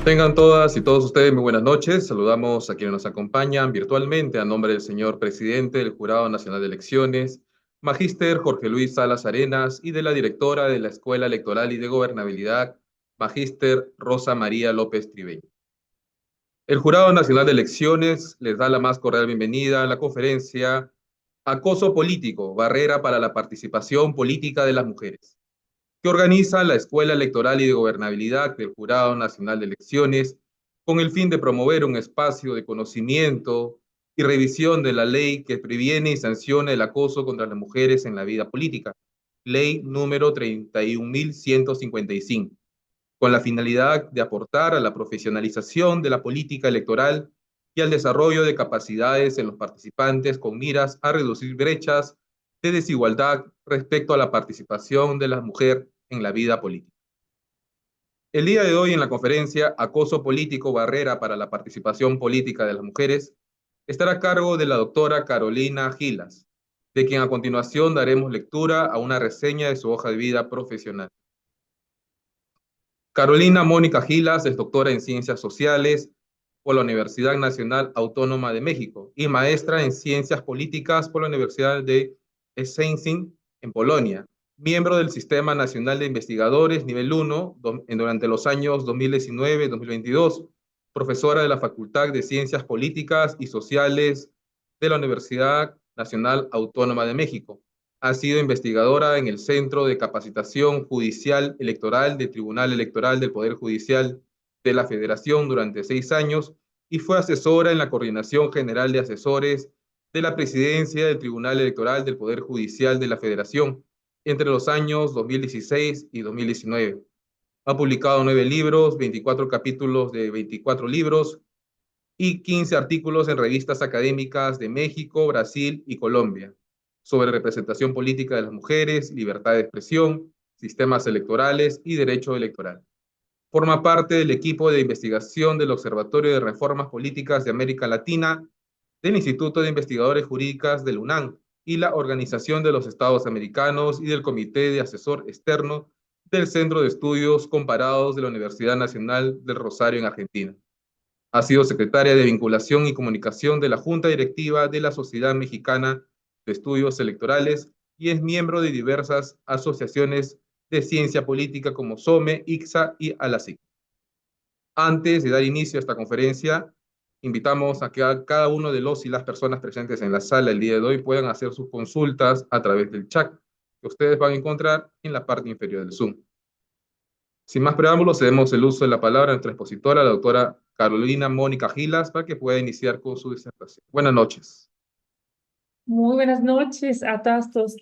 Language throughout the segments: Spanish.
Tengan todas y todos ustedes muy buenas noches. Saludamos a quienes nos acompañan virtualmente a nombre del señor presidente del Jurado Nacional de Elecciones, Magíster Jorge Luis Salas Arenas, y de la directora de la Escuela Electoral y de Gobernabilidad, Magíster Rosa María López Tribeño. El Jurado Nacional de Elecciones les da la más cordial bienvenida a la conferencia Acoso Político, Barrera para la Participación Política de las Mujeres, que organiza la Escuela Electoral y de Gobernabilidad del Jurado Nacional de Elecciones con el fin de promover un espacio de conocimiento y revisión de la ley que previene y sanciona el acoso contra las mujeres en la vida política, ley número 31.155, con la finalidad de aportar a la profesionalización de la política electoral y al desarrollo de capacidades en los participantes con miras a reducir brechas de desigualdad respecto a la participación de la mujer en la vida política. El día de hoy en la conferencia Acoso Político, Barrera para la Participación Política de las Mujeres, estará a cargo de la doctora Carolina Gilas, de quien a continuación daremos lectura a una reseña de su hoja de vida profesional. Carolina Mónica Gilas es doctora en Ciencias Sociales por la Universidad Nacional Autónoma de México y maestra en Ciencias Políticas por la Universidad de Szczecin en Polonia, miembro del Sistema Nacional de Investigadores Nivel 1 durante los años 2019-2022, profesora de la Facultad de Ciencias Políticas y Sociales de la Universidad Nacional Autónoma de México. Ha sido investigadora en el Centro de Capacitación Judicial Electoral del Tribunal Electoral del Poder Judicial de la Federación durante 6 años y fue asesora en la Coordinación General de Asesores de la Presidencia del Tribunal Electoral del Poder Judicial de la Federación entre los años 2016 y 2019. Ha publicado 9 libros, 24 capítulos de 24 libros y 15 artículos en revistas académicas de México, Brasil y Colombia sobre representación política de las mujeres, libertad de expresión, sistemas electorales y derecho electoral. Forma parte del equipo de investigación del Observatorio de Reformas Políticas de América Latina, del Instituto de Investigadores Jurídicas del UNAM y la Organización de los Estados Americanos y del Comité de Asesor Externo del Centro de Estudios Comparados de la Universidad Nacional del Rosario en Argentina. Ha sido secretaria de Vinculación y Comunicación de la Junta Directiva de la Sociedad Mexicana de Estudios Electorales y es miembro de diversas asociaciones de ciencia política como SOME, ICSA y ALASIC. Antes de dar inicio a esta conferencia, invitamos a que cada uno de los y las personas presentes en la sala el día de hoy puedan hacer sus consultas a través del chat que ustedes van a encontrar en la parte inferior del Zoom. Sin más preámbulos, cedemos el uso de la palabra a nuestra expositora, la doctora Carolina Mónica Gilas, para que pueda iniciar con su disertación. Buenas noches. Muy buenas noches a todos.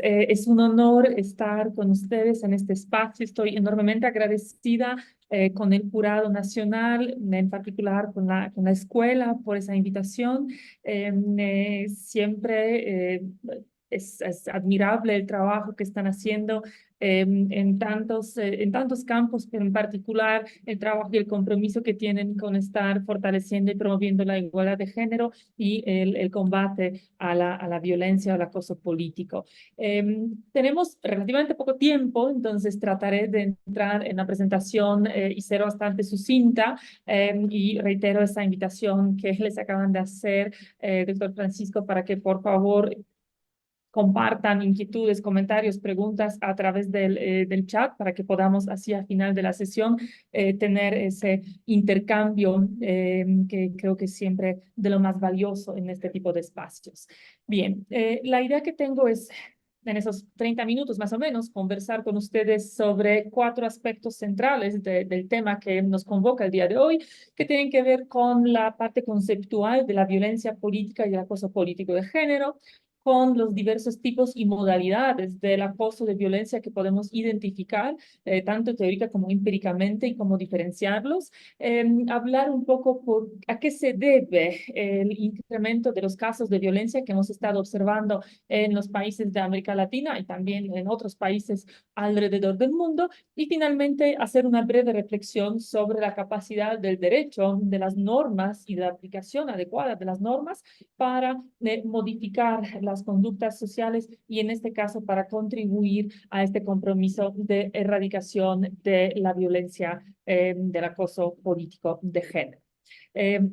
Es un honor estar con ustedes en este espacio. Estoy enormemente agradecida con el Jurado Nacional, en particular con la escuela, por esa invitación. Siempre es admirable el trabajo que están haciendo en tantos campos, pero en particular el trabajo y el compromiso que tienen con estar fortaleciendo y promoviendo la igualdad de género y el combate a la violencia o al acoso político. Tenemos relativamente poco tiempo, entonces trataré de entrar en la presentación y ser bastante sucinta y reitero esa invitación que les acaban de hacer, doctor Francisco, para que por favor compartan inquietudes, comentarios, preguntas a través del chat para que podamos así al final de la sesión tener ese intercambio que creo que es siempre de lo más valioso en este tipo de espacios. Bien, la idea que tengo es en esos 30 minutos más o menos, conversar con ustedes sobre 4 aspectos centrales del tema que nos convoca el día de hoy, que tienen que ver con la parte conceptual de la violencia política y el acoso político de género, con los diversos tipos y modalidades del acoso de violencia que podemos identificar, tanto teórica como empíricamente, y cómo diferenciarlos. Hablar un poco a qué se debe el incremento de los casos de violencia que hemos estado observando en los países de América Latina y también en otros países alrededor del mundo. Y finalmente, hacer una breve reflexión sobre la capacidad del derecho, de las normas y de la aplicación adecuada de las normas para modificar las las conductas sociales y en este caso para contribuir a este compromiso de erradicación de la violencia, del acoso político de género.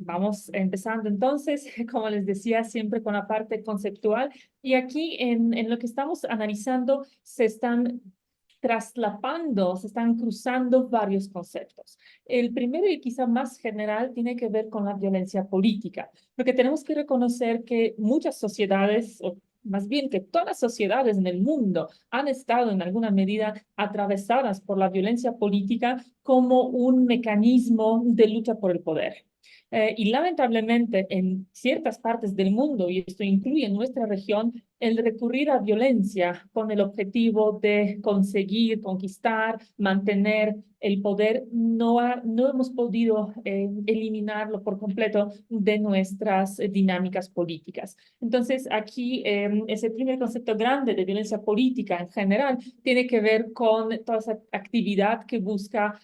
Vamos empezando entonces, como les decía, siempre con la parte conceptual. Y aquí en lo que estamos analizando se están traslapando, se están cruzando varios conceptos. El primero y quizá más general tiene que ver con la violencia política, porque tenemos que reconocer que muchas sociedades, o más bien que todas las sociedades en el mundo han estado en alguna medida atravesadas por la violencia política como un mecanismo de lucha por el poder. Y lamentablemente en ciertas partes del mundo, y esto incluye nuestra región, el recurrir a violencia con el objetivo de conseguir, conquistar, mantener el poder, no hemos podido eliminarlo por completo de nuestras dinámicas políticas. Entonces, aquí ese primer concepto grande de violencia política en general tiene que ver con toda esa actividad que busca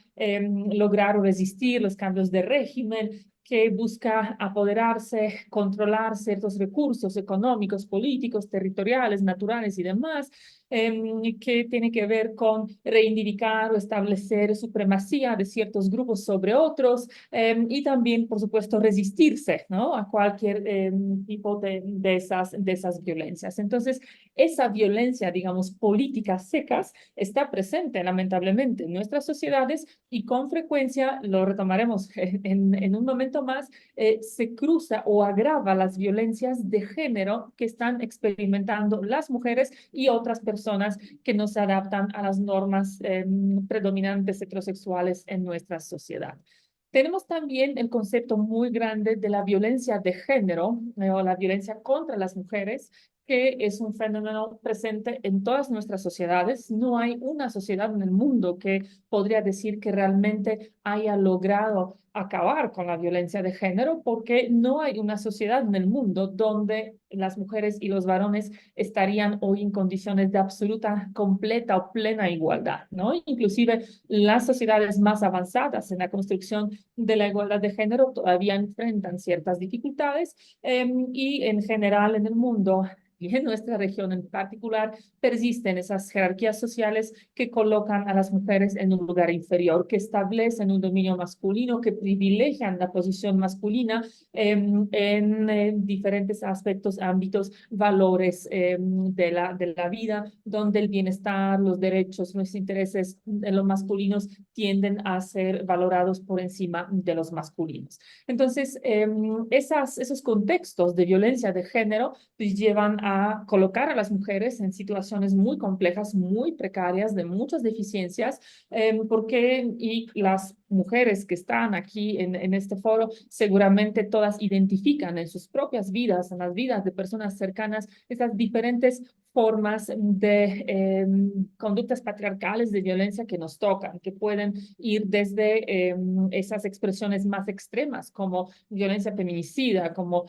lograr o resistir los cambios de régimen, que busca apoderarse, controlar ciertos recursos económicos, políticos, territoriales, naturales y demás, que tiene que ver con reivindicar o establecer supremacía de ciertos grupos sobre otros, y también, por supuesto, resistirse, ¿no?, a cualquier tipo de esas violencias. Entonces, esa violencia, digamos, políticas secas, está presente lamentablemente en nuestras sociedades y con frecuencia, lo retomaremos en un momento más, se cruza o agrava las violencias de género que están experimentando las mujeres y otras personas que no se adaptan a las normas predominantes heterosexuales en nuestra sociedad. Tenemos también el concepto muy grande de la violencia de género o la violencia contra las mujeres, que es un fenómeno presente en todas nuestras sociedades. No hay una sociedad en el mundo que podría decir que realmente haya logrado acabar con la violencia de género, porque no hay una sociedad en el mundo donde las mujeres y los varones estarían hoy en condiciones de absoluta, completa o plena igualdad, ¿no? Inclusive las sociedades más avanzadas en la construcción de la igualdad de género todavía enfrentan ciertas dificultades, y en general en el mundo y en nuestra región en particular, persisten esas jerarquías sociales que colocan a las mujeres en un lugar inferior, que establecen un dominio masculino, que privilegian la posición masculina en diferentes aspectos, ámbitos, valores de la vida, donde el bienestar, los derechos, los intereses de los masculinos tienden a ser valorados por encima de los masculinos. Entonces, esos contextos de violencia de género pues, llevan a colocar a las mujeres en situaciones muy complejas, muy precarias, de muchas deficiencias, y las mujeres que están aquí en este foro seguramente todas identifican en sus propias vidas, en las vidas de personas cercanas, esas diferentes formas de conductas patriarcales de violencia que nos tocan, que pueden ir desde esas expresiones más extremas como violencia feminicida, como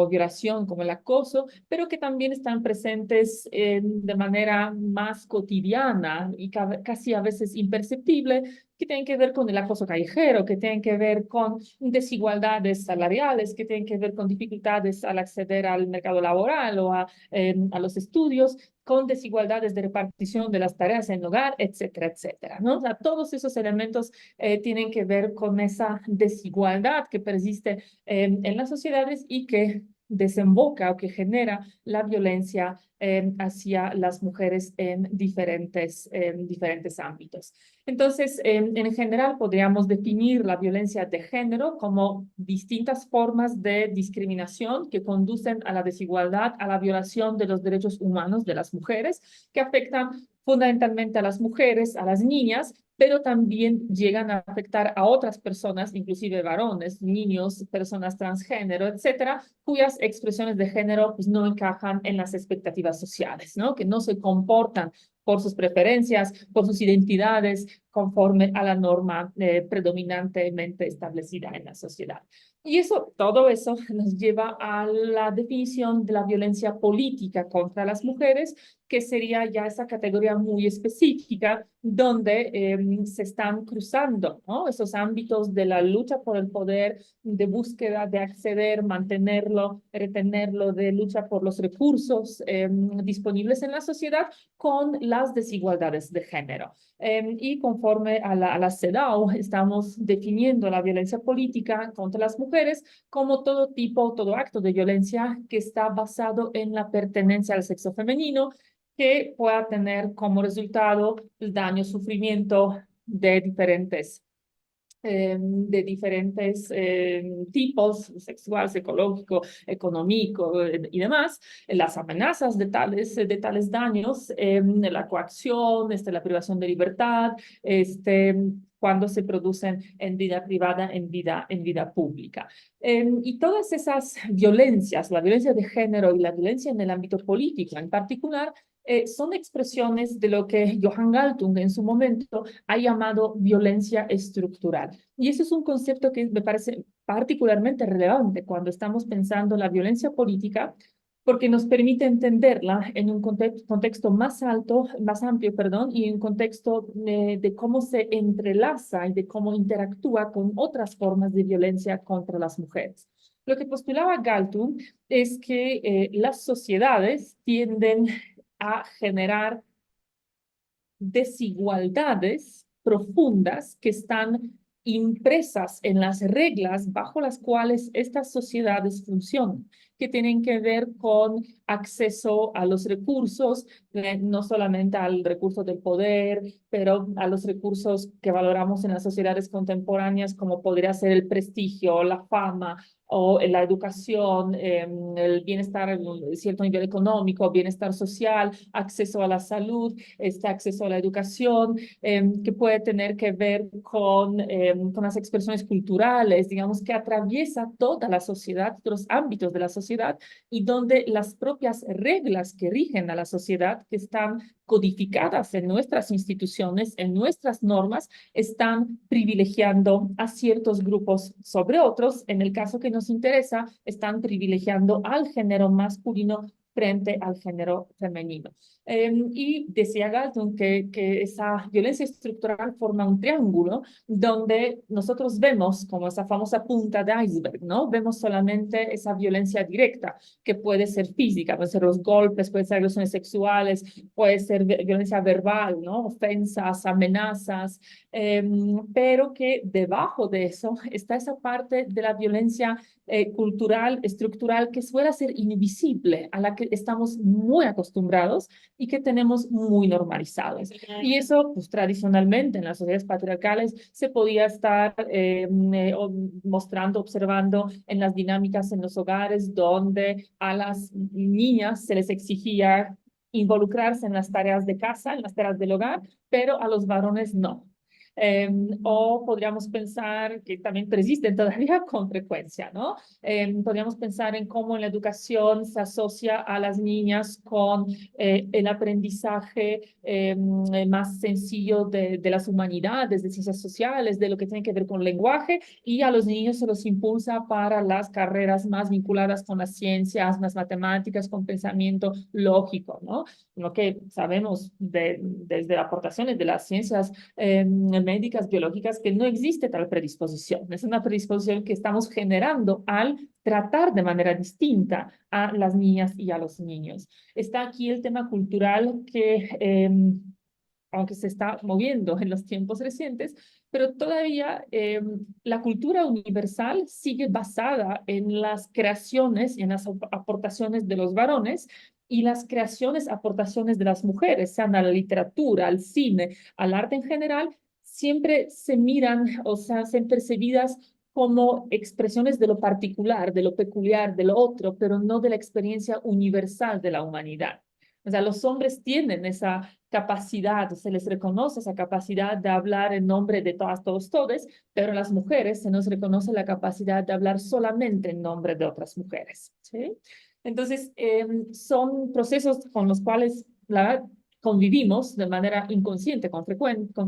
violación, como el acoso, pero que también están presentes de manera más cotidiana y casi a veces imperceptible, que tienen que ver con el acoso callejero, que tienen que ver con desigualdades salariales, que tienen que ver con dificultades al acceder al mercado laboral o a los estudios, con desigualdades de repartición de las tareas en el hogar, etcétera, etcétera, ¿no? O sea, todos esos elementos tienen que ver con esa desigualdad que persiste en las sociedades y que desemboca o que genera la violencia hacia las mujeres en diferentes ámbitos. Entonces, en general, podríamos definir la violencia de género como distintas formas de discriminación que conducen a la desigualdad, a la violación de los derechos humanos de las mujeres, que afectan fundamentalmente a las mujeres, a las niñas, pero también llegan a afectar a otras personas, inclusive varones, niños, personas transgénero, etcétera, cuyas expresiones de género pues, no encajan en las expectativas sociales, ¿no? Que no se comportan por sus preferencias, por sus identidades, conforme a la norma predominantemente establecida en la sociedad. Y eso, todo eso nos lleva a la definición de la violencia política contra las mujeres, que sería ya esa categoría muy específica donde se están cruzando, ¿no? Esos ámbitos de la lucha por el poder, de búsqueda de acceder, mantenerlo, retenerlo, de lucha por los recursos disponibles en la sociedad con las desigualdades de género. Y conforme a la CEDAW, estamos definiendo la violencia política contra las mujeres como todo tipo, todo acto de violencia que está basado en la pertenencia al sexo femenino, que pueda tener como resultado el daño, sufrimiento de diferentes tipos, sexual, psicológico, económico y demás, las amenazas de tales daños, la coacción, la privación de libertad, cuando se producen en vida privada, en vida pública. Y todas esas violencias, la violencia de género y la violencia en el ámbito político en particular, son expresiones de lo que Johan Galtung en su momento ha llamado violencia estructural. Y ese es un concepto que me parece particularmente relevante cuando estamos pensando la violencia política, porque nos permite entenderla en un contexto más alto, más amplio, perdón, y en un contexto de cómo se entrelaza y de cómo interactúa con otras formas de violencia contra las mujeres. Lo que postulaba Galtung es que las sociedades tienden a generar desigualdades profundas que están impresas en las reglas bajo las cuales estas sociedades funcionan, que tienen que ver con acceso a los recursos, no solamente al recurso del poder, pero a los recursos que valoramos en las sociedades contemporáneas, como podría ser el prestigio, la fama o la educación, el bienestar, cierto nivel económico, bienestar social, acceso a la salud, este acceso a la educación, que puede tener que ver con las expresiones culturales, digamos, que atraviesa toda la sociedad, los ámbitos de la sociedad, y donde las propias reglas que rigen a la sociedad, que están codificadas en nuestras instituciones, en nuestras normas, están privilegiando a ciertos grupos sobre otros. En el caso que nos interesa, están privilegiando al género masculino frente al género femenino. Y decía Galton que esa violencia estructural forma un triángulo donde nosotros vemos como esa famosa punta de iceberg, ¿no? Vemos solamente esa violencia directa, que puede ser física, puede ser los golpes, puede ser agresiones sexuales, puede ser violencia verbal, ¿no? Ofensas, amenazas, pero que debajo de eso está esa parte de la violencia cultural, estructural, que suele ser invisible, a la que estamos muy acostumbrados y que tenemos muy normalizados. Y eso, pues tradicionalmente en las sociedades patriarcales se podía estar mostrando, observando en las dinámicas en los hogares donde a las niñas se les exigía involucrarse en las tareas de casa, en las tareas del hogar, pero a los varones no. O podríamos pensar que también persisten todavía con frecuencia, ¿no? Podríamos pensar en cómo en la educación se asocia a las niñas con el aprendizaje más sencillo de las humanidades, de ciencias sociales, de lo que tiene que ver con lenguaje, y a los niños se los impulsa para las carreras más vinculadas con las ciencias, las matemáticas, con pensamiento lógico, ¿no? Lo que sabemos desde aportaciones de las ciencias médicas, biológicas, que no existe tal predisposición. Es una predisposición que estamos generando al tratar de manera distinta a las niñas y a los niños. Está aquí el tema cultural que, aunque se está moviendo en los tiempos recientes, pero todavía la cultura universal sigue basada en las creaciones y en las aportaciones de los varones y las creaciones, aportaciones de las mujeres, sean a la literatura, al cine, al arte en general, siempre se miran, o sea, sean percibidas como expresiones de lo particular, de lo peculiar, de lo otro, pero no de la experiencia universal de la humanidad. O sea, los hombres tienen esa capacidad, se les reconoce esa capacidad de hablar en nombre de todas, todos, todes, pero a las mujeres se nos reconoce la capacidad de hablar solamente en nombre de otras mujeres, ¿sí? Entonces, son procesos con los cuales, la verdad, convivimos de manera inconsciente con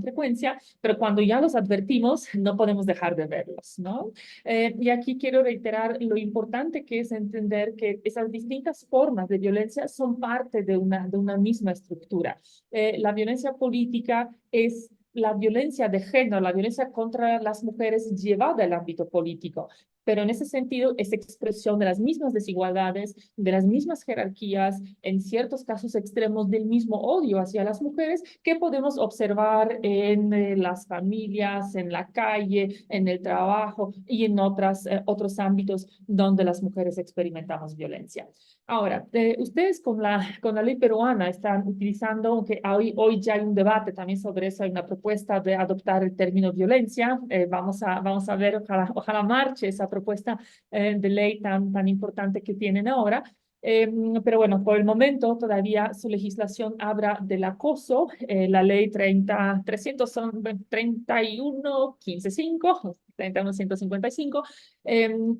frecuencia, pero cuando ya los advertimos, no podemos dejar de verlos, ¿no? Y aquí quiero reiterar lo importante que es entender que esas distintas formas de violencia son parte de una misma estructura. La violencia política es la violencia de género, la violencia contra las mujeres llevada al ámbito político, pero en ese sentido es expresión de las mismas desigualdades, de las mismas jerarquías, en ciertos casos extremos del mismo odio hacia las mujeres que podemos observar en las familias, en la calle, en el trabajo y en otros ámbitos donde las mujeres experimentamos violencia. Ahora, ustedes con la ley peruana están utilizando, aunque hoy ya hay un debate también sobre eso, hay una propuesta de adoptar el término violencia. Vamos a ver, ojalá marche esa propuesta de ley tan importante que tienen ahora. Pero bueno, por el momento todavía su legislación habla del acoso, la ley 31155,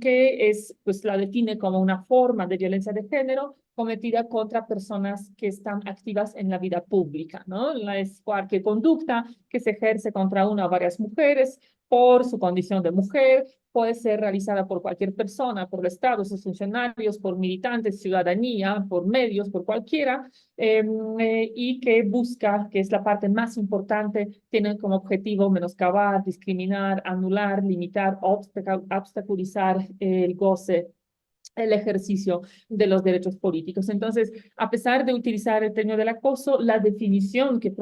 que es, pues la define como una forma de violencia de género cometida contra personas que están activas en la vida pública, ¿no? Es cualquier conducta que se ejerce contra una o varias mujeres por su condición de mujer, puede ser realizada por cualquier persona, por el Estado, sus funcionarios, por militantes, ciudadanía, por medios, por cualquiera, y que busca, que es la parte más importante, tiene como objetivo menoscabar, discriminar, anular, limitar, obstaculizar el goce, el ejercicio de los derechos políticos. Entonces, a pesar de utilizar el término del acoso, la definición que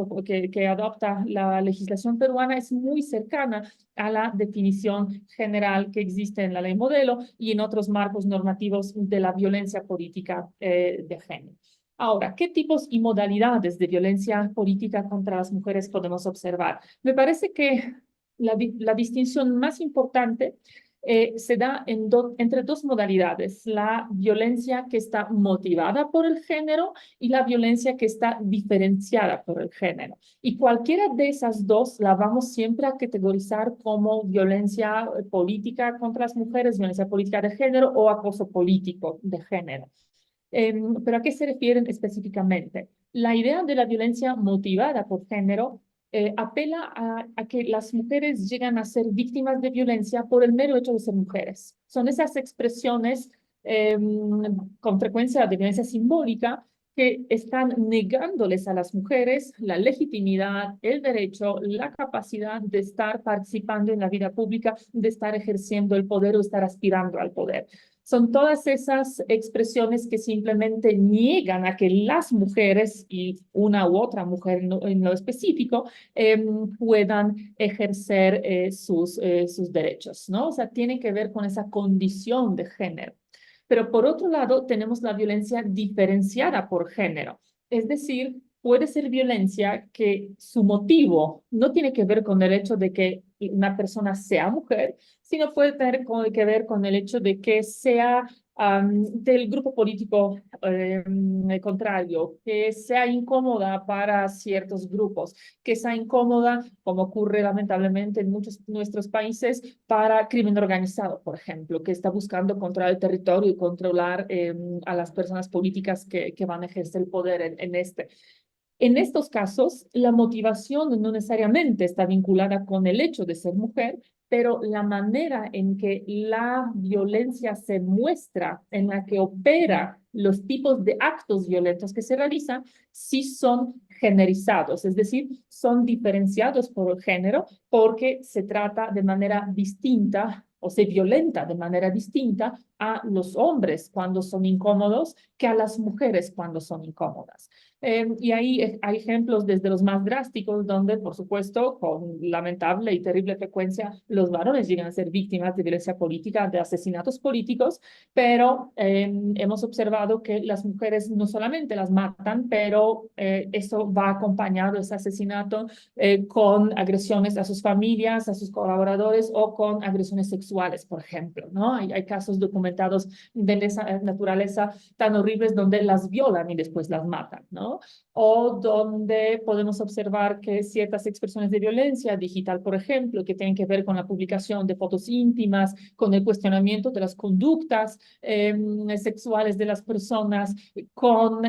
adopta la legislación peruana es muy cercana a la definición general que existe en la ley modelo y en otros marcos normativos de la violencia política de género. Ahora, ¿qué tipos y modalidades de violencia política contra las mujeres podemos observar? Me parece que la distinción más importante se da entre dos modalidades, la violencia que está motivada por el género y la violencia que está diferenciada por el género. Y cualquiera de esas dos la vamos siempre a categorizar como violencia política contra las mujeres, violencia política de género o acoso político de género. Pero ¿a qué se refieren específicamente? La idea de la violencia motivada por género apela a que las mujeres llegan a ser víctimas de violencia por el mero hecho de ser mujeres. Son esas expresiones con frecuencia de violencia simbólica que están negándoles a las mujeres la legitimidad, el derecho, la capacidad de estar participando en la vida pública, de estar ejerciendo el poder o estar aspirando al poder. Son todas esas expresiones que simplemente niegan a que las mujeres y una u otra mujer en lo específico puedan ejercer sus derechos, ¿no? O sea, tiene que ver con esa condición de género. Pero por otro lado, tenemos la violencia diferenciada por género. Es decir, puede ser violencia que su motivo no tiene que ver con el hecho de que una persona sea mujer, sino puede tener que ver con el hecho de que sea del grupo político contrario, que sea incómoda para ciertos grupos, que sea incómoda, como ocurre lamentablemente en muchos de nuestros países, para crimen organizado, por ejemplo, que está buscando controlar el territorio y controlar a las personas políticas que van a ejercer el poder en este. En estos casos, la motivación no necesariamente está vinculada con el hecho de ser mujer, pero la manera en que la violencia se muestra, en la que opera los tipos de actos violentos que se realizan, sí son generizados, es decir, son diferenciados por el género porque se trata de manera distinta o se violenta de manera distinta a los hombres cuando son incómodos que a las mujeres cuando son incómodas. Y ahí hay ejemplos desde los más drásticos, donde, por supuesto, con lamentable y terrible frecuencia, los varones llegan a ser víctimas de violencia política, de asesinatos políticos, pero hemos observado que las mujeres no solamente las matan, pero eso va acompañado, ese asesinato, con agresiones a sus familias, a sus colaboradores o con agresiones sexuales, por ejemplo, ¿no? Hay casos documentados de esa naturaleza tan horribles donde las violan y después las matan, ¿no? O donde podemos observar que ciertas expresiones de violencia digital, por ejemplo, que tienen que ver con la publicación de fotos íntimas, con el cuestionamiento de las conductas sexuales de las personas, con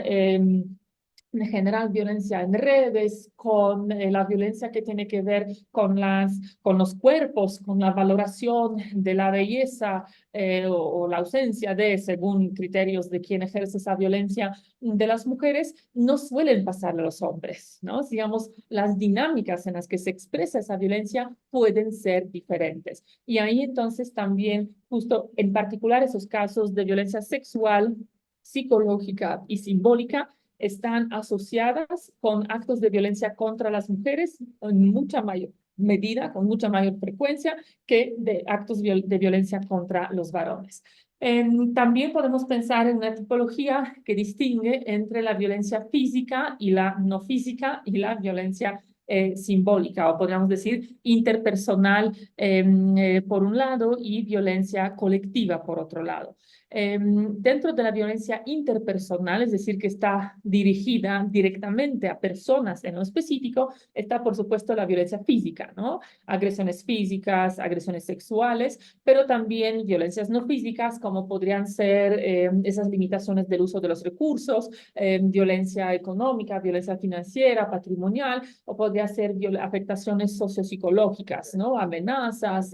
en general violencia en redes, con la violencia que tiene que ver con los cuerpos, con la valoración de la belleza o la ausencia de, según criterios de quien ejerce esa violencia de las mujeres, no suelen pasar a los hombres, ¿no? Digamos, las dinámicas en las que se expresa esa violencia pueden ser diferentes. Y ahí entonces también, justo en particular esos casos de violencia sexual, psicológica y simbólica, están asociadas con actos de violencia contra las mujeres en mucha mayor medida, con mucha mayor frecuencia que de actos de violencia contra los varones. También podemos pensar en una tipología que distingue entre la violencia física y la no física y la violencia simbólica, o podríamos decir interpersonal por un lado y violencia colectiva por otro lado. Dentro de la violencia interpersonal, es decir, que está dirigida directamente a personas en lo específico, está por supuesto la violencia física, ¿no? Agresiones físicas, agresiones sexuales, pero también violencias no físicas, como podrían ser esas limitaciones del uso de los recursos, violencia económica, violencia financiera, patrimonial, o podría ser afectaciones sociopsicológicas, ¿no? Amenazas,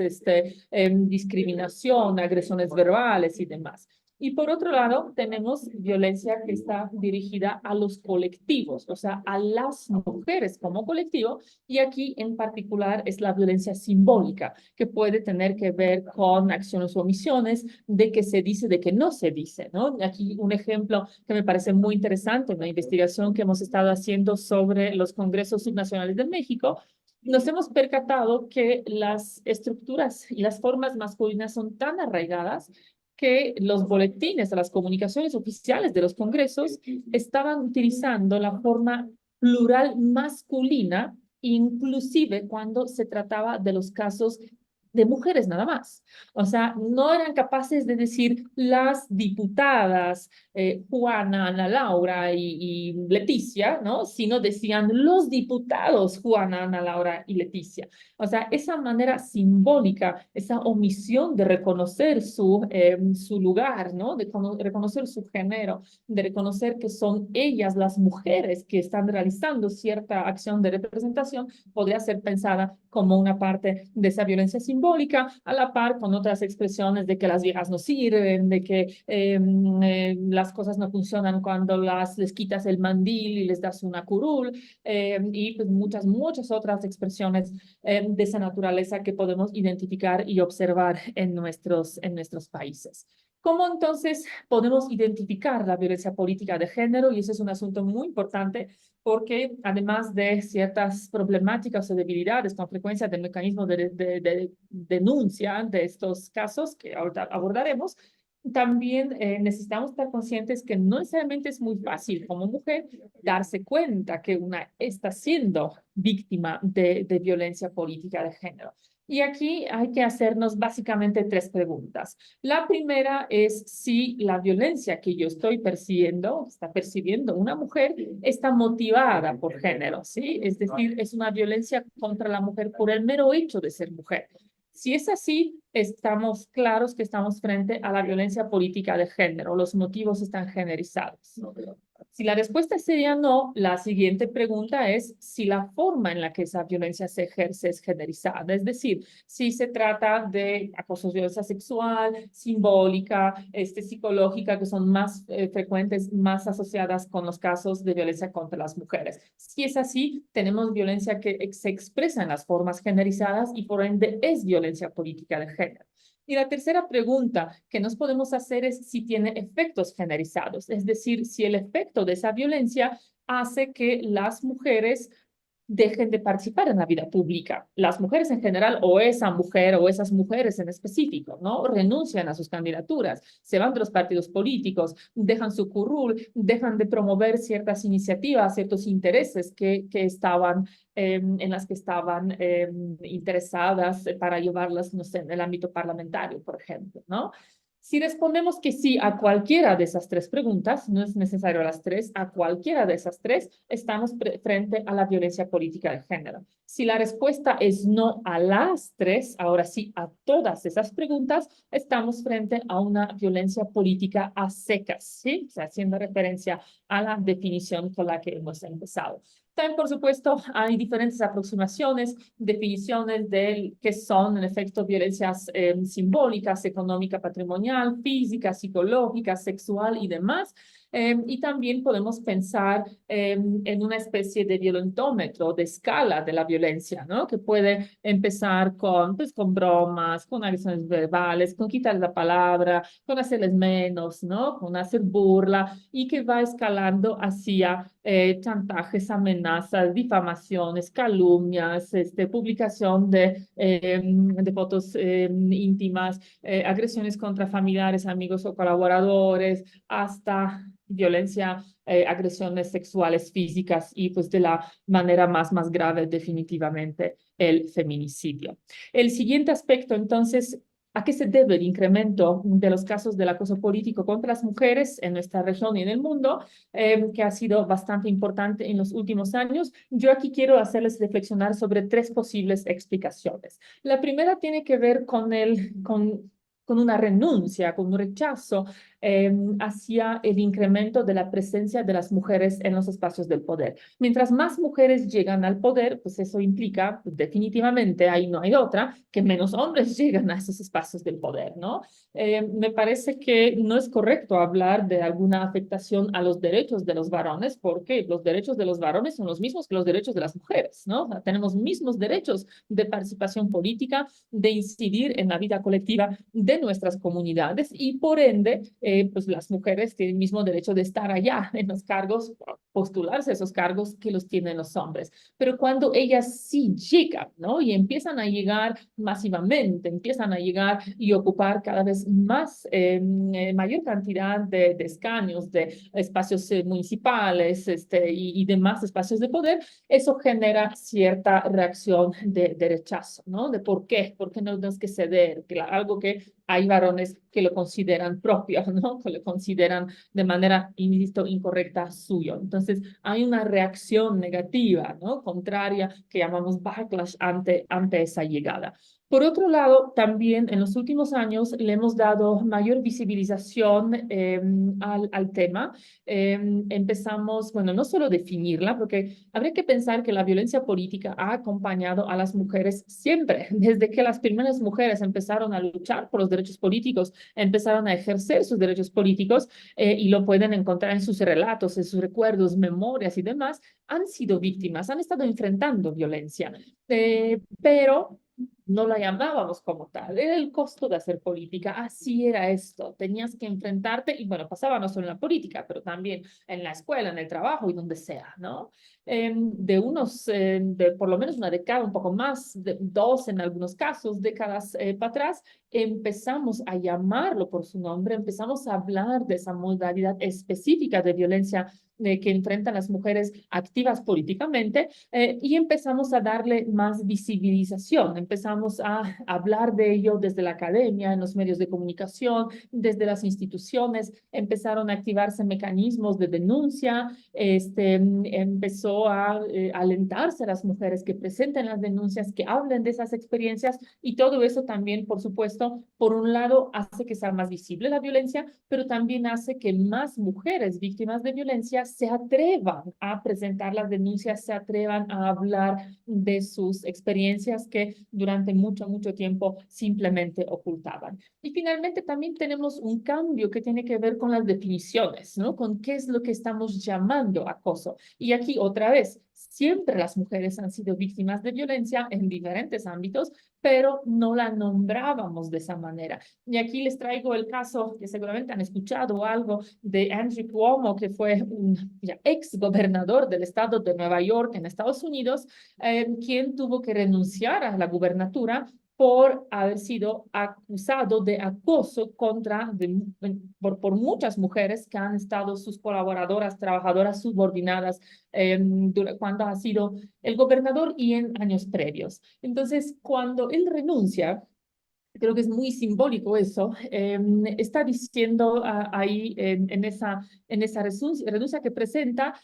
discriminación, agresiones verbales y demás. Y por otro lado, tenemos violencia que está dirigida a los colectivos, o sea, a las mujeres como colectivo, y aquí en particular es la violencia simbólica, que puede tener que ver con acciones o omisiones, de que se dice, de que no se dice, ¿no? Aquí un ejemplo que me parece muy interesante, una investigación que hemos estado haciendo sobre los congresos subnacionales de México, nos hemos percatado que las estructuras y las formas masculinas son tan arraigadas que los boletines, las comunicaciones oficiales de los congresos estaban utilizando la forma plural masculina, inclusive cuando se trataba de los casos de mujeres nada más. O sea, no eran capaces de decir las diputadas Juana, Ana Laura y Leticia, ¿no? Sino decían los diputados Juana, Ana Laura y Leticia. O sea, esa manera simbólica, esa omisión de reconocer su lugar, ¿no? De reconocer su género, de reconocer que son ellas las mujeres que están realizando cierta acción de representación, podría ser pensada como una parte de esa violencia simbólica, a la par con otras expresiones de que las viejas no sirven, de que las cosas no funcionan cuando les quitas el mandil y les das una curul, y pues muchas otras expresiones de esa naturaleza que podemos identificar y observar en nuestros países. ¿Cómo entonces podemos identificar la violencia política de género? Y ese es un asunto muy importante porque además de ciertas problemáticas o debilidades con frecuencia del mecanismo de denuncia de estos casos que ahora abordaremos, también necesitamos estar conscientes que no necesariamente es muy fácil como mujer darse cuenta que una está siendo víctima de violencia política de género. Y aquí hay que hacernos básicamente tres preguntas. La primera es si la violencia que yo estoy percibiendo, está percibiendo una mujer, está motivada por género, ¿sí? Es decir, es una violencia contra la mujer por el mero hecho de ser mujer. Si es así, estamos claros que estamos frente a la violencia política de género. Los motivos están generizados. Si la respuesta sería no, la siguiente pregunta es si la forma en la que esa violencia se ejerce es generalizada. Es decir, si se trata de acoso, violencia sexual, simbólica, psicológica, que son más frecuentes, más asociadas con los casos de violencia contra las mujeres. Si es así, tenemos violencia que se expresa en las formas generalizadas y por ende es violencia política de género. Y la tercera pregunta que nos podemos hacer es si tiene efectos generalizados, es decir, si el efecto de esa violencia hace que las mujeres dejen de participar en la vida pública. Las mujeres en general, o esa mujer o esas mujeres en específico, ¿no? Renuncian a sus candidaturas, se van de los partidos políticos, dejan su curul, dejan de promover ciertas iniciativas, ciertos intereses que estaban, en las que estaban interesadas para llevarlas, no sé, en el ámbito parlamentario, por ejemplo, ¿no? Si respondemos que sí a cualquiera de esas tres preguntas, no es necesario las tres, a cualquiera de esas tres, estamos frente a la violencia política de género. Si la respuesta es no a las tres, ahora sí a todas esas preguntas, estamos frente a una violencia política a secas, ¿sí? O sea, haciendo referencia a la definición con la que hemos empezado. También, por supuesto, hay diferentes aproximaciones, definiciones de qué son, en efecto, violencias simbólicas, económica, patrimonial, física, psicológica, sexual y demás. Y también podemos pensar en una especie de violentómetro, de escala de la violencia, ¿no? Que puede empezar con, pues, con bromas, con agresiones verbales, con quitar la palabra, con hacerles menos, ¿no? Con hacer burla y que va escalando hacia chantajes, amenazas, difamaciones, calumnias, publicación de fotos íntimas, agresiones contra familiares, amigos o colaboradores, hasta violencia, agresiones sexuales, físicas y pues de la manera más grave definitivamente el feminicidio. El siguiente aspecto entonces, ¿a qué se debe el incremento de los casos del acoso político contra las mujeres en nuestra región y en el mundo, que ha sido bastante importante en los últimos años? Yo aquí quiero hacerles reflexionar sobre tres posibles explicaciones. La primera tiene que ver con una renuncia, con un rechazo hacia el incremento de la presencia de las mujeres en los espacios del poder. Mientras más mujeres llegan al poder, pues eso implica pues, definitivamente, ahí no hay otra, que menos hombres llegan a esos espacios del poder, ¿no? Me parece que no es correcto hablar de alguna afectación a los derechos de los varones, porque los derechos de los varones son los mismos que los derechos de las mujeres, ¿no? O sea, tenemos mismos derechos de participación política, de incidir en la vida colectiva de nuestras comunidades y por ende, pues las mujeres tienen el mismo derecho de estar allá en los cargos, postularse a esos cargos que los tienen los hombres. Pero cuando ellas sí llegan, ¿no? Y empiezan a llegar masivamente, empiezan a llegar y ocupar cada vez más, mayor cantidad de escaños, de espacios municipales y demás espacios de poder, eso genera cierta reacción de rechazo, ¿no? De por qué no tenemos que ceder, que algo que hay varones que lo consideran propio, ¿no? Que lo consideran de manera, insisto, incorrecta suyo. Entonces, hay una reacción negativa, ¿no? Contraria, que llamamos backlash ante esa llegada. Por otro lado, también en los últimos años le hemos dado mayor visibilización al tema. Empezamos, bueno, no solo definirla, porque habría que pensar que la violencia política ha acompañado a las mujeres siempre, desde que las primeras mujeres empezaron a luchar por los derechos políticos, empezaron a ejercer sus derechos políticos y lo pueden encontrar en sus relatos, en sus recuerdos, memorias y demás, han sido víctimas, han estado enfrentando violencia, pero no la llamábamos como tal, era el costo de hacer política, así era esto, tenías que enfrentarte y bueno, pasaba no solo en la política, pero también en la escuela, en el trabajo y donde sea, ¿no? De por lo menos una década, un poco más, dos en algunos casos, décadas para atrás, empezamos a llamarlo por su nombre, empezamos a hablar de esa modalidad específica de violencia que enfrentan las mujeres activas políticamente y empezamos a darle más visibilización, empezamos a hablar de ello desde la academia, en los medios de comunicación, desde las instituciones, empezaron a activarse mecanismos de denuncia, empezó a alentarse a las mujeres que presenten las denuncias, que hablen de esas experiencias y todo eso también, por supuesto, por un lado hace que sea más visible la violencia, pero también hace que más mujeres víctimas de violencia se atrevan a presentar las denuncias, se atrevan a hablar de sus experiencias que durante mucho tiempo simplemente ocultaban. Y finalmente también tenemos un cambio que tiene que ver con las definiciones, ¿no? Con qué es lo que estamos llamando acoso. Y aquí otra vez, siempre las mujeres han sido víctimas de violencia en diferentes ámbitos, pero no la nombrábamos de esa manera. Y aquí les traigo el caso que seguramente han escuchado algo de Andrew Cuomo, que fue un ex gobernador del estado de Nueva York en Estados Unidos, quien tuvo que renunciar a la gubernatura por haber sido acusado de acoso por muchas mujeres que han estado sus colaboradoras, trabajadoras subordinadas cuando ha sido el gobernador y en años previos. Entonces, cuando él renuncia, creo que es muy simbólico eso, está diciendo ahí en esa renuncia que presenta,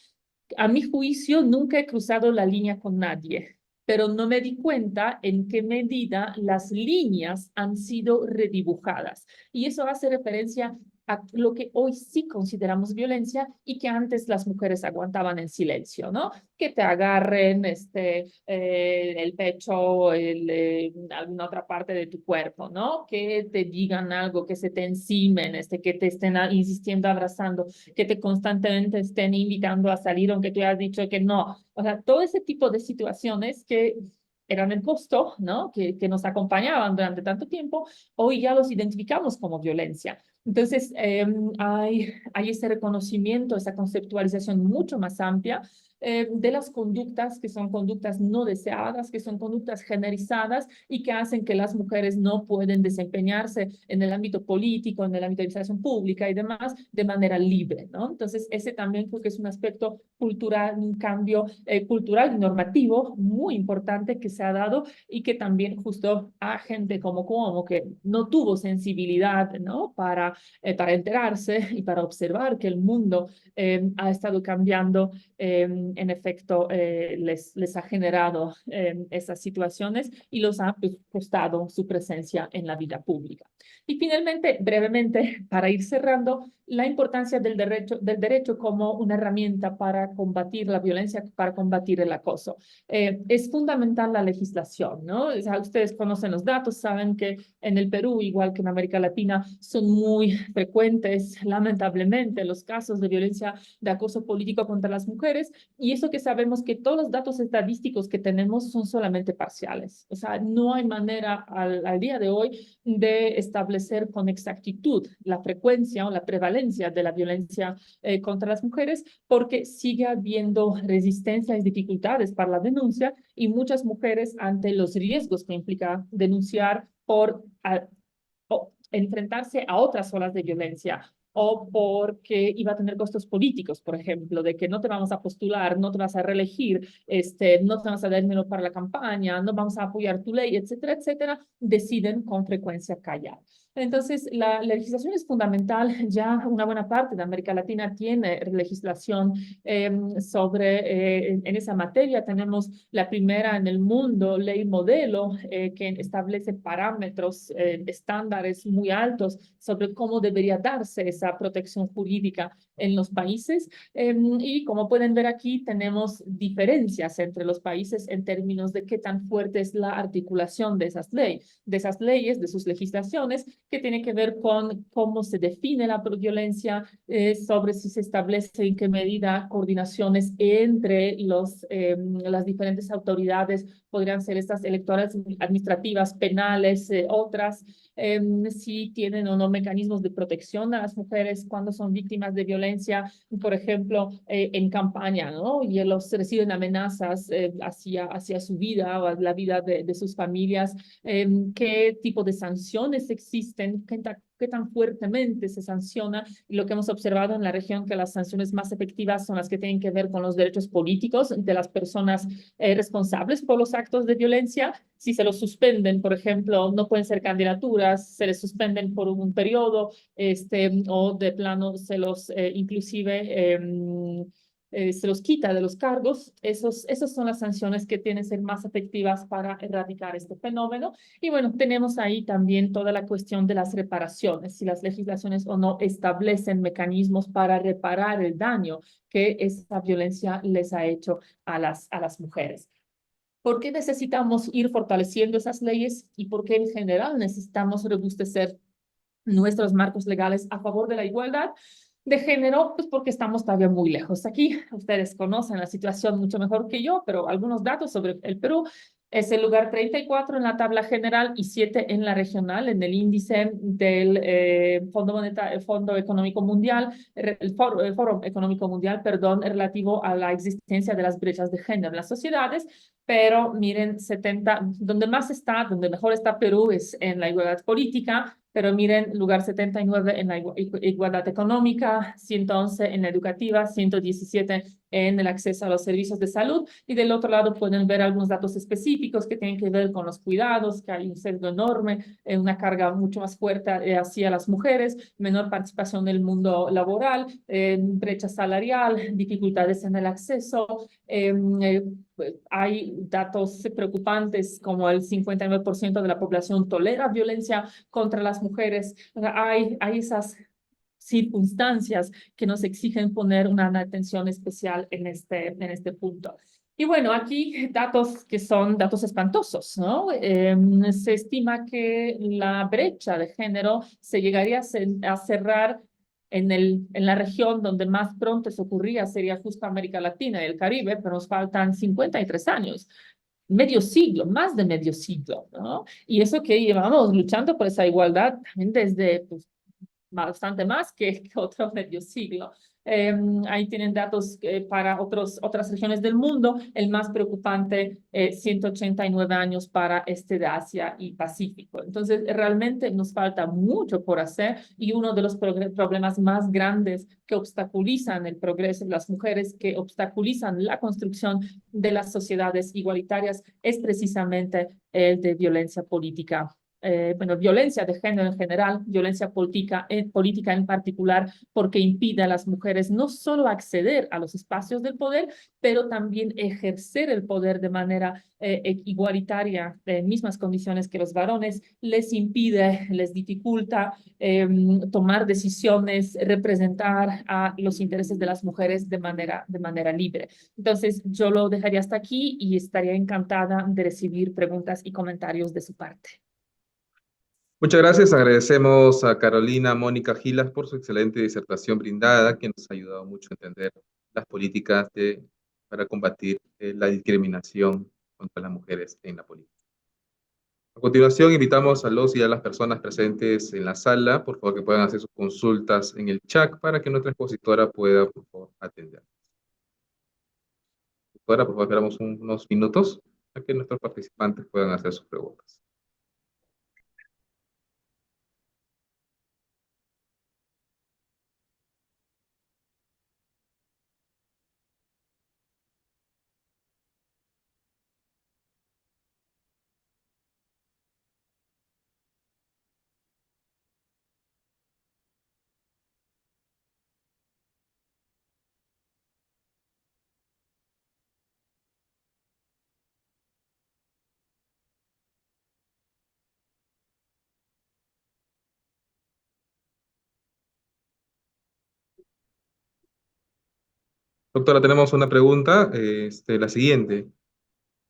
a mi juicio nunca he cruzado la línea con nadie, pero no me di cuenta en qué medida las líneas han sido redibujadas. Y eso hace referencia a lo que hoy sí consideramos violencia y que antes las mujeres aguantaban en silencio, ¿no? Que te agarren el pecho, alguna otra parte de tu cuerpo, ¿no? Que te digan algo, que se te encimen, que te estén insistiendo, abrazando, que te constantemente estén invitando a salir, aunque tú hayas dicho que no. O sea, todo ese tipo de situaciones que eran el costo, ¿no? Que nos acompañaban durante tanto tiempo, hoy ya los identificamos como violencia. Entonces, hay ese reconocimiento, esa conceptualización mucho más amplia de las conductas que son conductas no deseadas, que son conductas generizadas y que hacen que las mujeres no pueden desempeñarse en el ámbito político, en el ámbito de administración pública y demás de manera libre, ¿no? Entonces, ese también creo que es un aspecto cultural, un cambio cultural y normativo muy importante que se ha dado y que también justo a gente como Cuomo, que no tuvo sensibilidad, ¿no? Para enterarse y para observar que el mundo ha estado cambiando, en efecto, les ha generado esas situaciones y los ha pues, costado su presencia en la vida pública. Y finalmente, brevemente, para ir cerrando, la importancia del derecho como una herramienta para combatir la violencia, para combatir el acoso. Es fundamental la legislación, ¿no? O sea, ustedes conocen los datos, saben que en el Perú, igual que en América Latina, son muy frecuentes, lamentablemente, los casos de violencia de acoso político contra las mujeres, y eso que sabemos que todos los datos estadísticos que tenemos son solamente parciales. O sea, no hay manera al día de hoy de establecer con exactitud la frecuencia o la prevalencia de la violencia contra las mujeres, porque sigue habiendo resistencia y dificultades para la denuncia y muchas mujeres ante los riesgos que implica denunciar o enfrentarse a otras olas de violencia o porque iba a tener costos políticos, por ejemplo, de que no te vamos a postular, no te vas a reelegir, no te vamos a dar dinero para la campaña, no vamos a apoyar tu ley, etcétera, etcétera, deciden con frecuencia callar. Entonces, la legislación es fundamental. Ya una buena parte de América Latina tiene legislación en esa materia. Tenemos la primera en el mundo, ley modelo, que establece parámetros, estándares muy altos sobre cómo debería darse esa protección jurídica en los países. Y como pueden ver aquí, tenemos diferencias entre los países en términos de qué tan fuerte es la articulación de esas leyes, de sus legislaciones, que tiene que ver con cómo se define la violencia, sobre si se establece en qué medida coordinaciones entre las diferentes autoridades, podrían ser estas electorales, administrativas, penales, otras, si tienen o no mecanismos de protección a las mujeres cuando son víctimas de violencia, por ejemplo, en campaña, ¿no? Y los reciben amenazas hacia su vida o la vida de sus familias, qué tipo de sanciones existen, qué tan fuertemente se sanciona. Y lo que hemos observado en la región, que las sanciones más efectivas son las que tienen que ver con los derechos políticos de las personas responsables por los actos de violencia. Si se los suspenden, por ejemplo, no pueden ser candidaturas, se les suspenden por un periodo, o de plano se los inclusive se los quita de los cargos. Esas son las sanciones que tienen que ser más efectivas para erradicar este fenómeno. Y bueno, tenemos ahí también toda la cuestión de las reparaciones, si las legislaciones o no establecen mecanismos para reparar el daño que esa violencia les ha hecho a las mujeres. ¿Por qué necesitamos ir fortaleciendo esas leyes y por qué en general necesitamos robustecer nuestros marcos legales a favor de la igualdad de género? Pues porque estamos todavía muy lejos. Aquí ustedes conocen la situación mucho mejor que yo, pero algunos datos sobre el Perú. Es el lugar 34 en la tabla general y 7 en la regional, en el índice del Fondo Económico Mundial, el Foro Económico Mundial, perdón, relativo a la existencia de las brechas de género en las sociedades. Pero miren, donde más está, donde mejor está Perú es en la igualdad política, pero miren, lugar 79 en la igualdad económica, 111 en la educativa, 117 en el acceso a los servicios de salud, y del otro lado pueden ver algunos datos específicos que tienen que ver con los cuidados, que hay un sesgo enorme, una carga mucho más fuerte hacia las mujeres, menor participación en el mundo laboral, brecha salarial, dificultades en el acceso. Hay datos preocupantes como el 59% de la población tolera violencia contra las mujeres. O sea, hay esas circunstancias que nos exigen poner una atención especial en este punto. Y bueno, aquí datos que son datos espantosos, ¿no? Se estima que la brecha de género se llegaría a cerrar en la región donde más pronto se ocurría, sería justo América Latina y el Caribe, pero nos faltan 53 años, medio siglo, más de medio siglo, ¿no? Y eso que llevamos luchando por esa igualdad también desde pues, bastante más que otro medio siglo. Ahí tienen datos para otras regiones del mundo. El más preocupante, 189 años para este de Asia y Pacífico. Entonces, realmente nos falta mucho por hacer y uno de los problemas más grandes que obstaculizan el progreso de las mujeres, que obstaculizan la construcción de las sociedades igualitarias, es precisamente el de violencia política, bueno, violencia de género en general, violencia política en particular, porque impide a las mujeres no solo acceder a los espacios del poder, pero también ejercer el poder de manera igualitaria, en mismas condiciones que los varones, les impide, les dificulta tomar decisiones, representar a los intereses de las mujeres de manera libre. Entonces, yo lo dejaría hasta aquí y estaría encantada de recibir preguntas y comentarios de su parte. Muchas gracias. Agradecemos a Carolina Mónica Gilas por su excelente disertación brindada, que nos ha ayudado mucho a entender las políticas para combatir la discriminación contra las mujeres en la política. A continuación, invitamos a los y a las personas presentes en la sala, por favor, que puedan hacer sus consultas en el chat para que nuestra expositora pueda, por favor, atender. Expositora, por favor, esperamos unos minutos para que nuestros participantes puedan hacer sus preguntas. Doctora, tenemos una pregunta, la siguiente.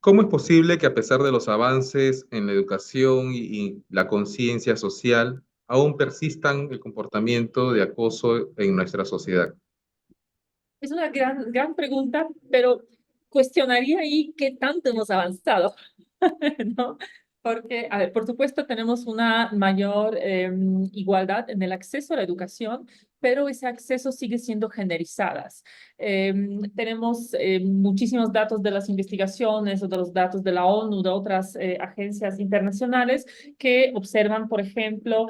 ¿Cómo es posible que a pesar de los avances en la educación y la conciencia social, aún persistan el comportamiento de acoso en nuestra sociedad? Es una gran pregunta, pero cuestionaría ahí qué tanto hemos avanzado, ¿no? Porque, a ver, por supuesto tenemos una mayor igualdad en el acceso a la educación, pero ese acceso sigue siendo generalizadas. Tenemos muchísimos datos de las investigaciones o de los datos de la ONU, de otras agencias internacionales que observan, por ejemplo,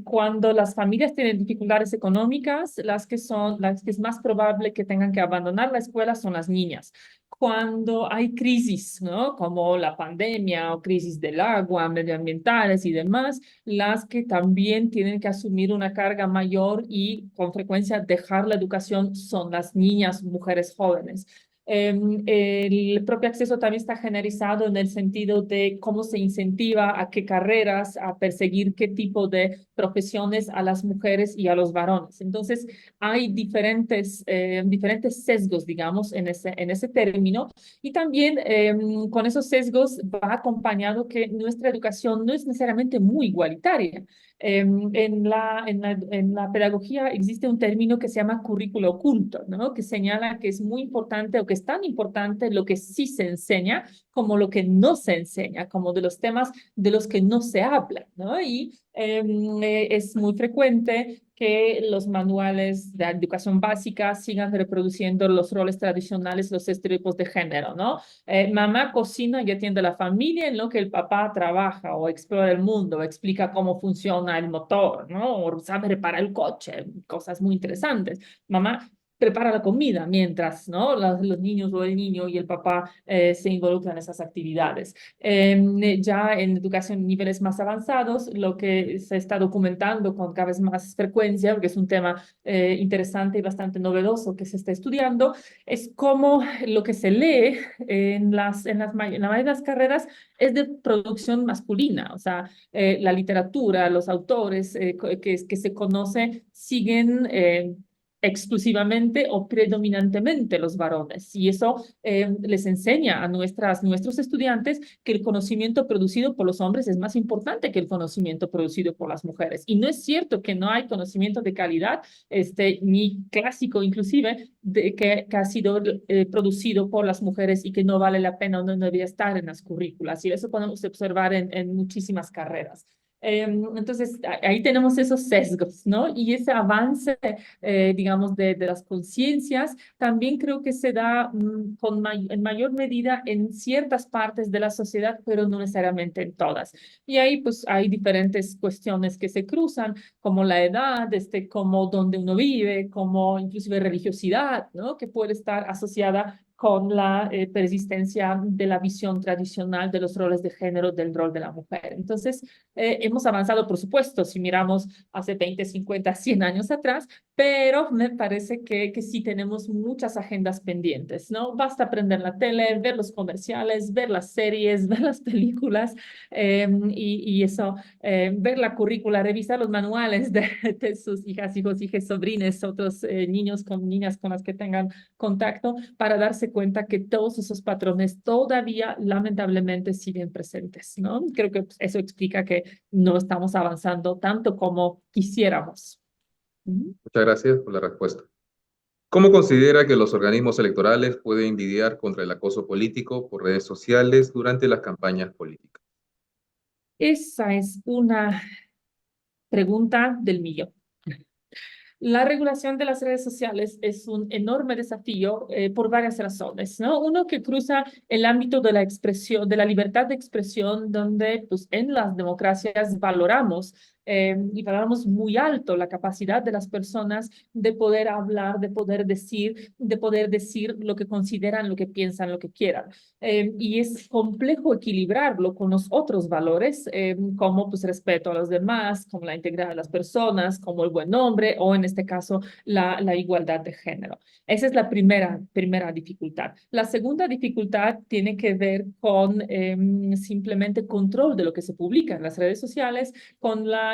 cuando las familias tienen dificultades económicas, las que es más probable que tengan que abandonar la escuela son las niñas. Cuando hay crisis, ¿no? Como la pandemia o crisis del agua, medioambientales y demás, las que también tienen que asumir una carga mayor y con frecuencia dejar la educación son las niñas, mujeres jóvenes. El propio acceso también está generalizado en el sentido de cómo se incentiva a qué carreras, a perseguir qué tipo de profesiones a las mujeres y a los varones. Entonces, hay diferentes sesgos, digamos, en ese término. Y también con esos sesgos va acompañado que nuestra educación no es necesariamente muy igualitaria. En la pedagogía existe un término que se llama currículo oculto, ¿no? Que señala que es muy importante o que es tan importante lo que sí se enseña como lo que no se enseña, como de los temas de los que no se habla, ¿no? Y es muy frecuente que los manuales de educación básica sigan reproduciendo los roles tradicionales, los estereotipos de género, ¿no? Mamá cocina y atiende a la familia en lo que el papá trabaja o explora el mundo, o explica cómo funciona el motor, ¿no? O sabe reparar el coche, cosas muy interesantes. Mamá prepara la comida mientras, ¿no? Los niños o el niño y el papá se involucran en esas actividades. Ya en educación en niveles más avanzados, lo que se está documentando con cada vez más frecuencia, porque es un tema interesante y bastante novedoso que se está estudiando, es cómo lo que se lee en la mayoría de las carreras es de producción masculina, o sea, la literatura, los autores que se conoce siguen exclusivamente o predominantemente los varones. Y eso les enseña a nuestros estudiantes que el conocimiento producido por los hombres es más importante que el conocimiento producido por las mujeres. Y no es cierto que no hay conocimiento de calidad, ni clásico inclusive, que ha sido producido por las mujeres y que no vale la pena o no debería estar en las currículas. Y eso podemos observar en muchísimas carreras. Entonces, ahí tenemos esos sesgos, ¿no? Y ese avance, digamos, de las conciencias, también creo que se da en mayor medida en ciertas partes de la sociedad, pero no necesariamente en todas. Y ahí, pues, hay diferentes cuestiones que se cruzan, como la edad, como donde uno vive, como inclusive religiosidad, ¿no? Que puede estar asociada con la persistencia de la visión tradicional de los roles de género, del rol de la mujer. Entonces, hemos avanzado, por supuesto, si miramos hace 20, 50, 100 años atrás, pero me parece que sí tenemos muchas agendas pendientes, ¿no? Basta aprender la tele, ver los comerciales, ver las series, ver las películas y eso, ver la currícula, revisar los manuales de sus hijas, hijos, hijas, sobrines, otros niños con niñas con las que tengan contacto para darse cuenta que todos esos patrones todavía lamentablemente siguen presentes, ¿no? Creo que pues, eso explica que no estamos avanzando tanto como quisiéramos. Muchas gracias por la respuesta. ¿Cómo considera que los organismos electorales pueden lidiar contra el acoso político por redes sociales durante las campañas políticas? Esa es una pregunta del millón. La regulación de las redes sociales es un enorme desafío por varias razones, ¿no? Uno que cruza el ámbito de la expresión, de la libertad de expresión, donde pues, en las democracias valoramos y valoramos muy alto la capacidad de las personas de poder hablar, de poder decir lo que consideran, lo que piensan, lo que quieran. Y es complejo equilibrarlo con los otros valores, como pues respeto a los demás, como la integridad de las personas, como el buen nombre o en este caso la igualdad de género. Esa es la primera dificultad. La segunda dificultad tiene que ver con simplemente control de lo que se publica en las redes sociales,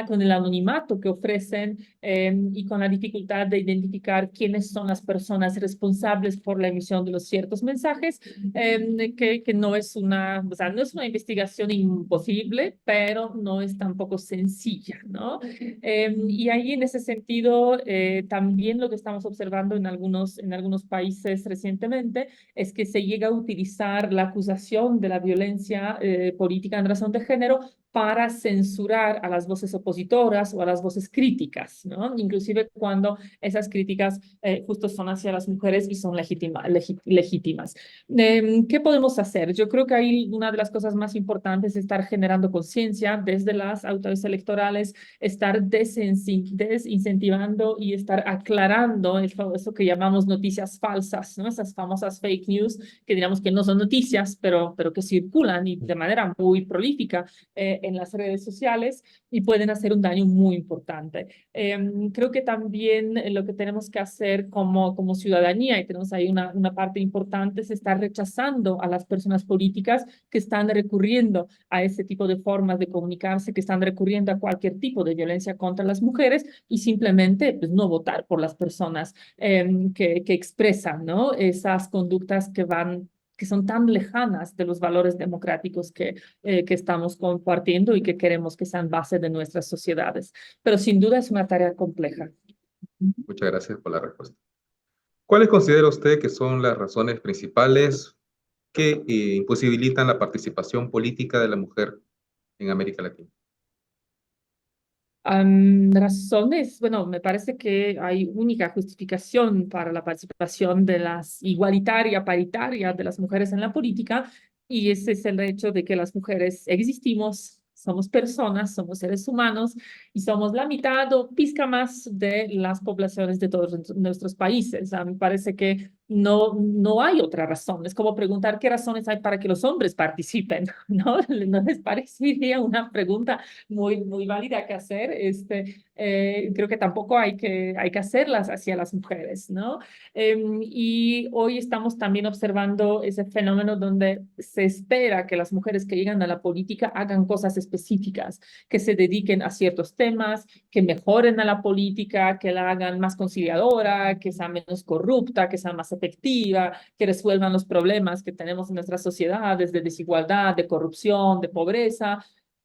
con el anonimato que ofrecen y con la dificultad de identificar quiénes son las personas responsables por la emisión de los ciertos mensajes, que no es o sea, no es una investigación imposible, pero no es tampoco sencilla, ¿no? Y ahí en ese sentido, también lo que estamos observando en algunos países recientemente es que se llega a utilizar la acusación de la violencia política en razón de género para censurar a las voces opositoras o a las voces críticas, ¿no? Inclusive cuando esas críticas justo son hacia las mujeres y son legítimas. ¿Qué podemos hacer? Yo creo que ahí una de las cosas más importantes es estar generando conciencia desde las autoridades electorales, estar desincentivando y estar aclarando eso que llamamos noticias falsas, ¿no? Esas famosas fake news que diríamos que no son noticias, pero que circulan y de manera muy prolífica en las redes sociales y pueden hacer un daño muy importante. Creo que también lo que tenemos que hacer como ciudadanía, y tenemos ahí una parte importante, es estar rechazando a las personas políticas que están recurriendo a ese tipo de formas de comunicarse, que están recurriendo a cualquier tipo de violencia contra las mujeres y simplemente pues, no votar por las personas que expresan, ¿no? Esas conductas que son tan lejanas de los valores democráticos que estamos compartiendo y que queremos que sean base de nuestras sociedades. Pero sin duda es una tarea compleja. Muchas gracias por la respuesta. ¿Cuáles considera usted que son las razones principales que imposibilitan la participación política de la mujer en América Latina? Razones, bueno, me parece que hay única justificación para la participación de las igualitaria, paritaria de las mujeres en la política, y ese es el hecho de que las mujeres existimos, somos personas, somos seres humanos y somos la mitad o pizca más de las poblaciones de todos nuestros países. Me parece que no hay otra razón. Es como preguntar qué razones hay para que los hombres participen, ¿no? ¿No les parecería una pregunta muy válida que hacer? Creo que tampoco hay que hacerlas hacia las mujeres, ¿no? Y hoy estamos también observando ese fenómeno donde se espera que las mujeres que llegan a la política hagan cosas específicas, que se dediquen a ciertos temas, que mejoren a la política, que la hagan más conciliadora, que sea menos corrupta, que sea más efectiva, que resuelvan los problemas que tenemos en nuestras sociedades de desigualdad, de corrupción, de pobreza,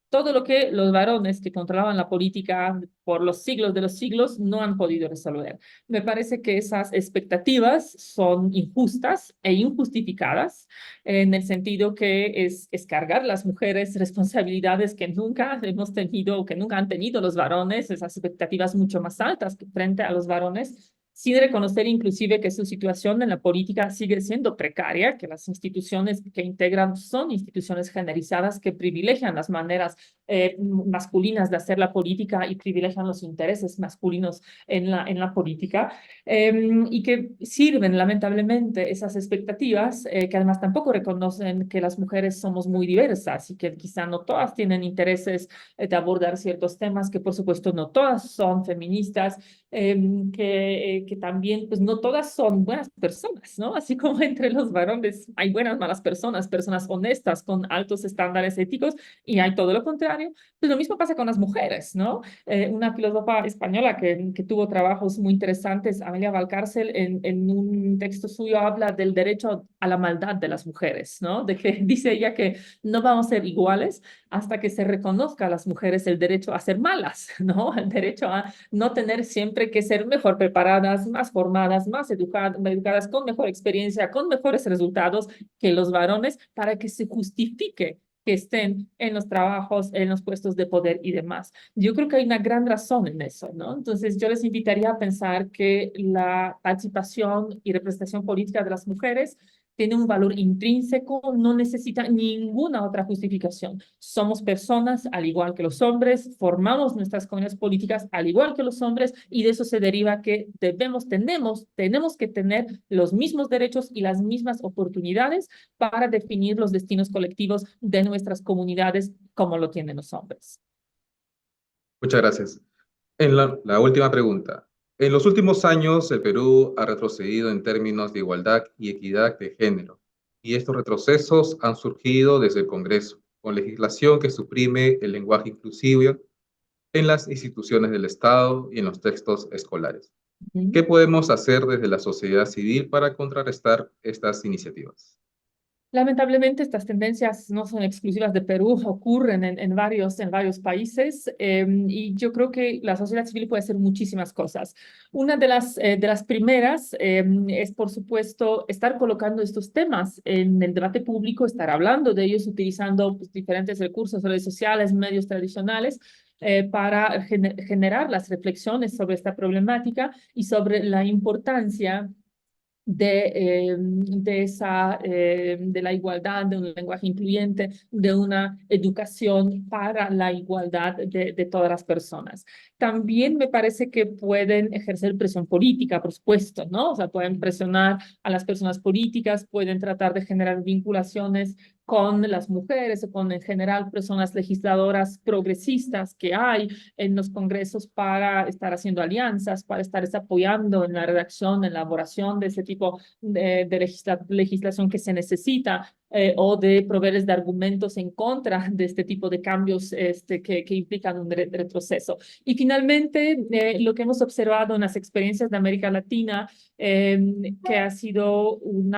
todo lo que los varones que controlaban la política por los siglos de los siglos no han podido resolver. Me parece que esas expectativas son injustas e injustificadas, en el sentido que es cargar a las mujeres responsabilidades que nunca hemos tenido o que nunca han tenido los varones, esas expectativas mucho más altas que frente a los varones, sin reconocer inclusive que su situación en la política sigue siendo precaria, que las instituciones que integran son instituciones generizadas que privilegian las maneras masculinas de hacer la política y privilegian los intereses masculinos en la política, y que sirven lamentablemente esas expectativas, que además tampoco reconocen que las mujeres somos muy diversas y que quizá no todas tienen intereses de abordar ciertos temas, que por supuesto no todas son feministas, que también, pues no todas son buenas personas, ¿no? Así como entre los varones hay buenas, malas personas, personas honestas con altos estándares éticos, y hay todo lo contrario, pues lo mismo pasa con las mujeres, ¿no? Una filósofa española que tuvo trabajos muy interesantes, Amelia Valcárcel, en un texto suyo habla del derecho a la maldad de las mujeres, ¿no? De que dice ella que no vamos a ser iguales hasta que se reconozca a las mujeres el derecho a ser malas, ¿no? El derecho a no tener siempre que ser mejor preparadas, más formadas, más educadas, con mejor experiencia, con mejores resultados que los varones, para que se justifique que estén en los trabajos, en los puestos de poder y demás. Yo creo que hay una gran razón en eso, ¿no? Entonces, yo les invitaría a pensar que la participación y representación política de las mujeres tiene un valor intrínseco, no necesita ninguna otra justificación. Somos personas al igual que los hombres, formamos nuestras comunidades políticas al igual que los hombres, y de eso se deriva que tenemos que tener los mismos derechos y las mismas oportunidades para definir los destinos colectivos de nuestras comunidades como lo tienen los hombres. Muchas gracias. La última pregunta. En los últimos años, el Perú ha retrocedido en términos de igualdad y equidad de género, y estos retrocesos han surgido desde el Congreso, con legislación que suprime el lenguaje inclusivo en las instituciones del Estado y en los textos escolares. ¿Qué podemos hacer desde la sociedad civil para contrarrestar estas iniciativas? Lamentablemente, estas tendencias no son exclusivas de Perú, ocurren en varios países, y yo creo que la sociedad civil puede hacer muchísimas cosas. Una de las primeras es, por supuesto, estar colocando estos temas en el debate público, estar hablando de ellos utilizando pues, diferentes recursos, redes sociales, medios tradicionales, para generar las reflexiones sobre esta problemática y sobre la importancia de la igualdad, de un lenguaje incluyente, de una educación para la igualdad de todas las personas. También me parece que pueden ejercer presión política, por supuesto, ¿no? O sea, pueden presionar a las personas políticas, pueden tratar de generar vinculaciones con las mujeres o con en general personas legisladoras progresistas que hay en los congresos, para estar haciendo alianzas, para estar apoyando en la redacción, en la elaboración de ese tipo de legislación que se necesita, o de proveerles de argumentos en contra de este tipo de cambios que implican un retroceso. Y finalmente, lo que hemos observado en las experiencias de América Latina, que ha sido un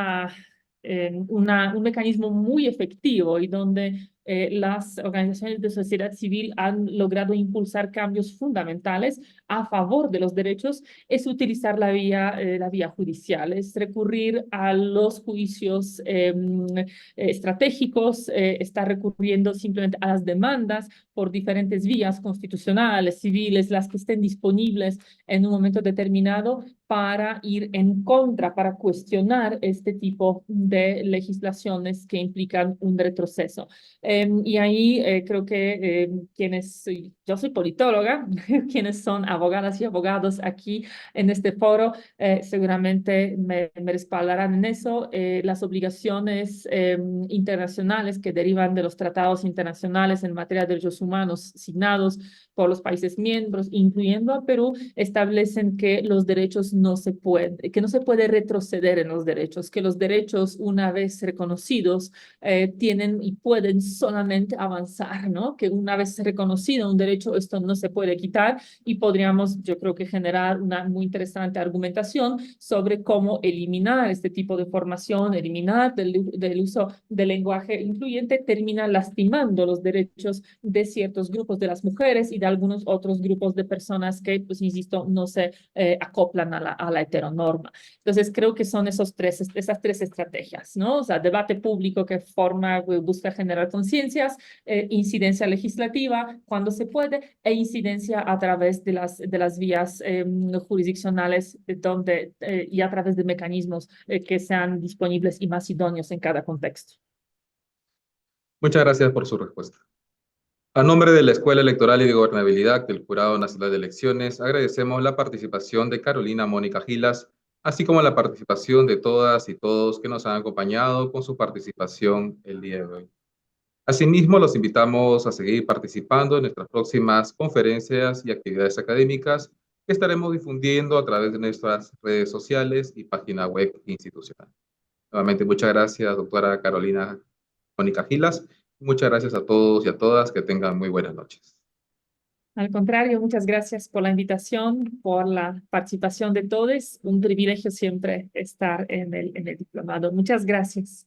mecanismo muy efectivo, y donde las organizaciones de sociedad civil han logrado impulsar cambios fundamentales a favor de los derechos, es utilizar la vía judicial, es recurrir a los juicios estratégicos, está recurriendo simplemente a las demandas por diferentes vías constitucionales, civiles, las que estén disponibles en un momento determinado, para ir en contra, para cuestionar este tipo de legislaciones que implican un retroceso. Y ahí creo que yo soy politóloga, quienes son abogadas y abogados aquí en este foro seguramente me respaldarán en eso. Las obligaciones internacionales que derivan de los tratados internacionales en materia de derechos humanos signados por los países miembros, incluyendo a Perú, establecen que los derechos que no se puede retroceder en los derechos, que los derechos una vez reconocidos tienen y pueden solamente avanzar, ¿no? Que una vez reconocido un derecho, esto no se puede quitar y podríamos, yo creo que generar una muy interesante argumentación sobre cómo eliminar este tipo de formación, eliminar del uso del lenguaje incluyente, termina lastimando los derechos de ciertos grupos de las mujeres y de algunos otros grupos de personas que, pues insisto, no se acoplan a la heteronorma. Entonces, creo que son esas tres estrategias, ¿no? O sea, debate público que busca generar conciencias, incidencia legislativa cuando se puede, e incidencia a través de las vías jurisdiccionales y a través de mecanismos que sean disponibles y más idóneos en cada contexto. Muchas gracias por su respuesta. A nombre de la Escuela Electoral y de Gobernabilidad del Jurado Nacional de Elecciones, agradecemos la participación de Carolina Mónica Gilas, así como la participación de todas y todos que nos han acompañado con su participación el día de hoy. Asimismo, los invitamos a seguir participando en nuestras próximas conferencias y actividades académicas que estaremos difundiendo a través de nuestras redes sociales y página web institucional. Nuevamente, muchas gracias, doctora Carolina Mónica Gilas. Muchas gracias a todos y a todas. Que tengan muy buenas noches. Al contrario, muchas gracias por la invitación, por la participación de todos. Un privilegio siempre estar en el diplomado. Muchas gracias.